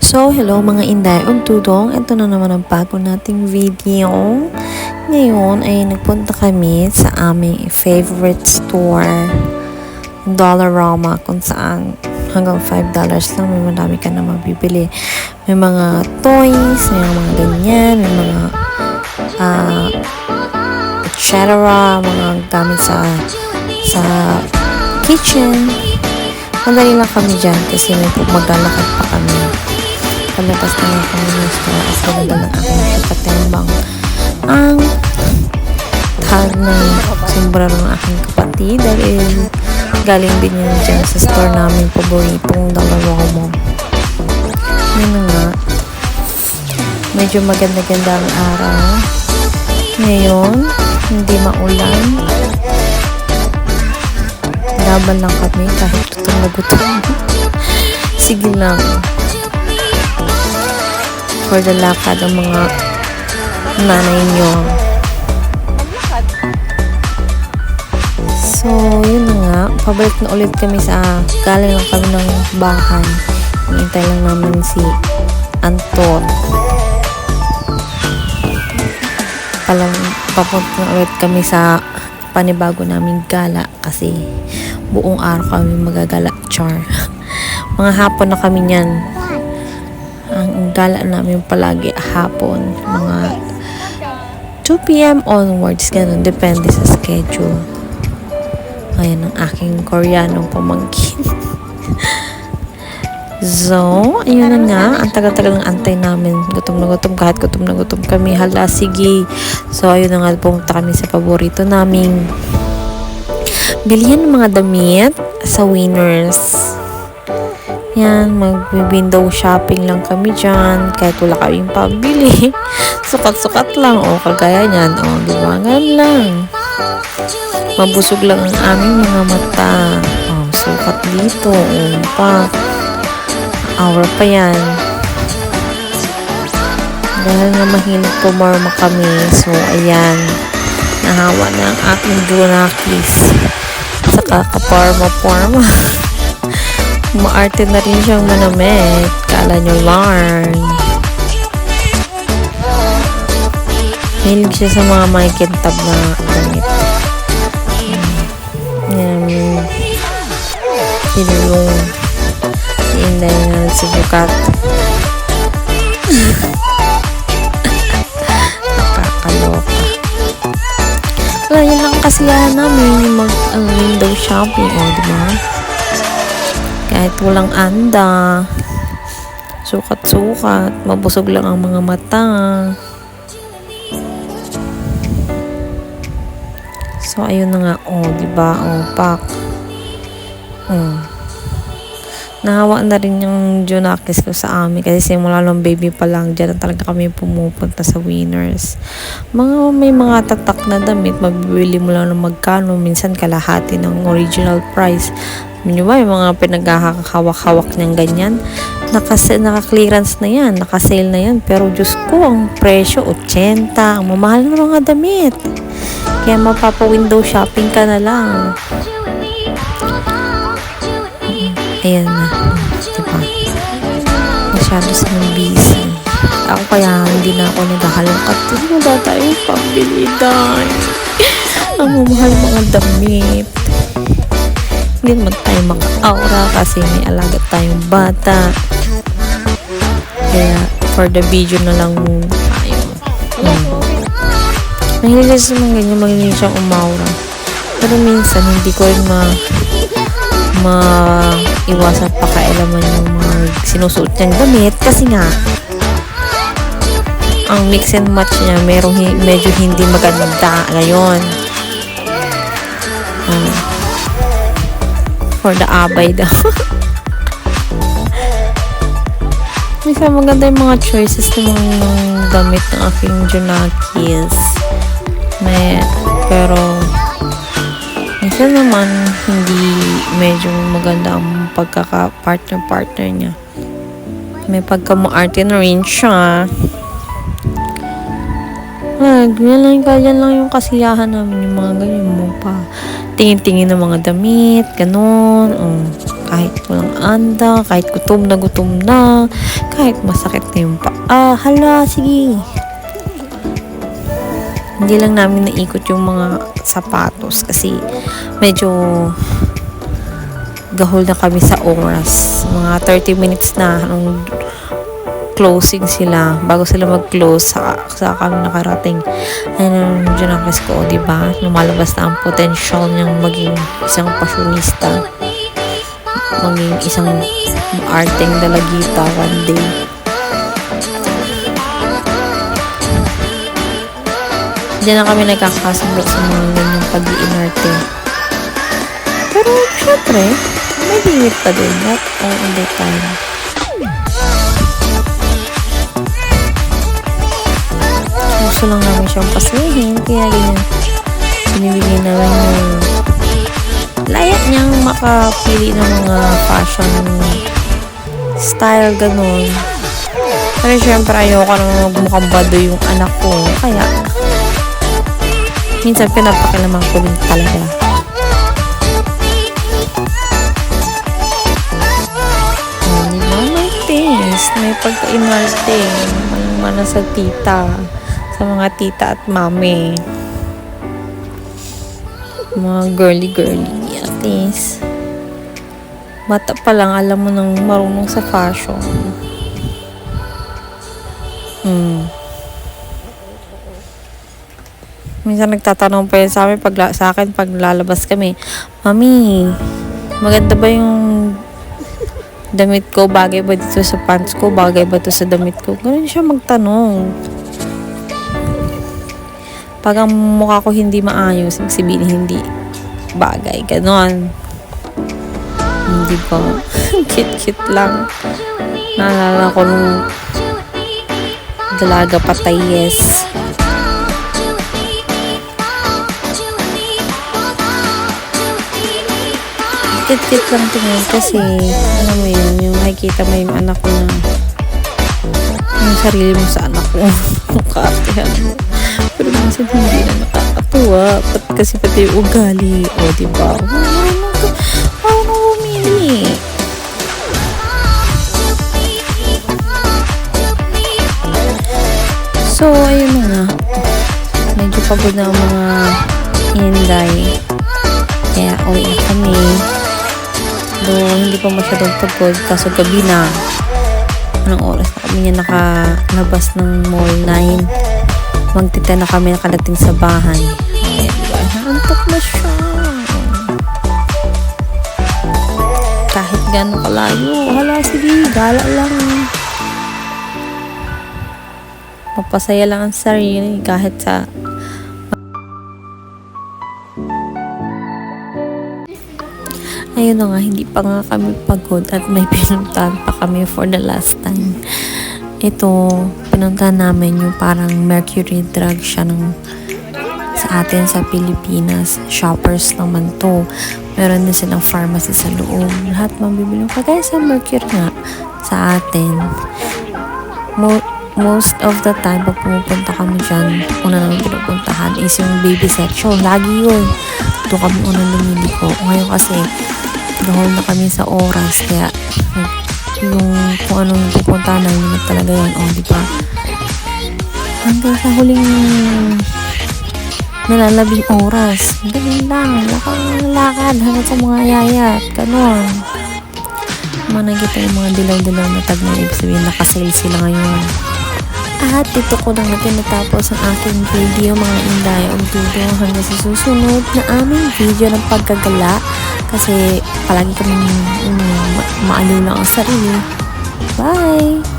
So, hello mga Inday Untudong. Ito na naman ang bago nating video. Ngayon ay nagpunta kami sa aming favorite store, Dollarama, kung saan hanggang $5 lang may marami ka na mabibili. May mga toys, may mga ganyan, may mga etc. mga gamit sa kitchen. Madali lang kami dyan kasi maglalakad pa kami. Palabas na nga kami ng store at ganda ng aking kapatimbang ang tag ng sombrero ng aking kapatid dahil galing din yun dyan sa store namin paboritong Dollarama. Yun na nga, medyo maganda-ganda ang araw ngayon, hindi maulan, laban lang kami kahit tutong na gutom. Sige lang for the lakad ang mga nanay nyo. So, yun na nga. Pabalik na ulit kami galing lang kami ng bahay. Hinintay lang namin si Anton. Papunta na ulit kami sa panibago naming gala kasi buong araw kami magagala, char. Mga hapon na kami niyan. Ang gala namin palagi hapon, mga 2 p.m. onwards, ganun, depende sa schedule. Ayan ang aking Koreanong pamangkin. So, ayun na nga, ang tagal-tagal ng antay namin, gutom na gutom, kahit gutom na gutom kami, hala, sige. So, ayun na nga, pumunta kami sa paborito naming bilihan ng mga damit sa Winners. Yan, mag-window shopping lang kami dyan. Kahit wala kaming pabili. Sukat-sukat lang. O, kagaya niyan. O, di ba? Ganun lang. Mabusog lang ang aming mga mata. O, sukat dito. O, pa. Hour pa yan. Dahil nga mahilig pumarma kami. So, ayan. Nahawa na ang aking Junakis. Saka kaparma-parma. Maarte na rin siyang manamit. Kala nyo lang. Hilig siya sa mga makikintab na damit. Yan. Pinulong. Inday na nagsibukat. Nakakaloka. Wala, yun lang kasiyahan namin yung mag-window shopping. O, diba? Kahit walang anda, sukat-sukat, mabusog lang ang mga mata. So, ayun na nga. O, diba? O, pak. Nahawa na rin yung Junakis ko sa amin kasi simula nung baby pa lang dyan talaga kami pumupunta sa Winners. May mga tatak na damit, mabibili mo lang ng magkano, minsan kalahati ng original price. Yun ba, yung mga pinaghahawak-hawak niyang ganyan, naka-clearance na yan, naka-sale na yan, pero Diyos ko, ang presyo 80, ang mamahal ng mga damit, kaya mapapa-window shopping ka na lang. Ayan na, diba, masyado silang busy. Ako kaya hindi na ako naghahalongkat, hindi mo ba tayo pambili dahil ang mamahal mga damit. Hindi naman tayo maka-aura kasi may alaga tayong bata. Kaya for the video na lang muna tayo. Mahilig sa mga ganyan, mahilig siyang umaura. Pero minsan hindi ko rin maiwasan pakailaman yung mga sinusuot niyang damit kasi nga ang mix and match niya medyo hindi maganda ngayon. For the abay daw. Minsan maganda yung mga choices ng mga damit ng aking Junakis. Pero minsan naman hindi medyo maganda ang pagkaka-partner niya. May pagka-maarte na rin siya. Yan lang yung kasiyahan namin, yung mga ganyan mo pa. Tingin-tingin ng mga damit, ganun. Kahit walang anda, kahit gutom na, kahit masakit na yung paa. Hala, sige. Hindi lang namin naikot yung mga sapatos kasi medyo gahol na kami sa oras. Mga 30 minutes na nung closing sila. Bago sila mag-close, sa kami nakarating. Ayun, dyan ang ko, diba? Lumalabas na ang potential niyang maging isang pasyonista. Maging isang arteng dalagita one day. Diyan na kami nagkakasundo sa mga ganyang pag-iinarte. Pero, syempre, may limit pa din. Not all the time. Gusto lang namin siyang pasahin, kaya ganyan binibigyan namin yung layak niyang makapili ng mga fashion style, ganun. Pero syempre ayoko na mukhang bado yung anak ko, kaya minsan pinapakilaman ko din talaga. Diba, may taste, may pagka-inarte, mana sa tita, sa mga tita at mami, mga girly at least bata pa lang alam mo nang marunong sa fashion. Minsan nagtatanong pa yun sa amin sa akin pag lalabas kami, "Mami, maganda ba yung damit ko? Bagay ba dito sa pants ko? Bagay ba dito sa damit ko?" Ganun siya magtanong. Pag ang mukha ko hindi maayos, sabihin hindi bagay, ganon. Hindi ba? Cute lang. Naalala ko nung dalaga patayes. Cute lang tingin kasi, ano mo yun, yung makikita mo yung anak ko na yung sarili mo sa anak ko. Kaartihan mo. Pero minsan hindi na nakakatuwa. Kasi pati yung ugali. O, diba? Paano bumili? So, ayun na nga. Medyo pagod na ang mga Inday. Kaya, uwi na kami. Though, hindi pa masyadong pagod. Kaso gabi na. Anong oras na kami niya nakalabas ng mall 9. Magtita na kami nakadating sa bahay. Ayan, diba? Naantok na siya. Kahit gano'ng kalayo. Hala, sige, gala lang. Mapasaya lang ang sarili kahit sa ayun na nga, hindi pa nga kami pagod at may pinuntahan pa kami for the last time. Ito, pinuntahan namin yung parang Mercury drug siya sa atin sa Pilipinas. Shoppers naman to. Meron din silang pharmacy sa loob. Lahat mabibili ko. Kaya sa Mercury nga, sa atin. Most of the time, pag pumupunta kami dyan, una namin pinupuntahan is yung baby section. Lagi yun. Doon kami unang lumili ko. Ngayon kasi, gahol na kami sa oras. Kaya, yung kung anong pupuntahan na yun talaga yan. O, diba? Hanggang sa huling nalalabing oras. Dali lang. Lakad hanggang sa mga yayat. Ganon. Mga nakita yung mga dilaw-dilaw na tag na ibig sabihin nakasale sila ngayon. At dito ko lang natin natapos ang aking video mga Inday o Dudo hanggang sa susunod na aming video ng pagkagala kasi palagi kami maaliw lang ang sarili. Bye!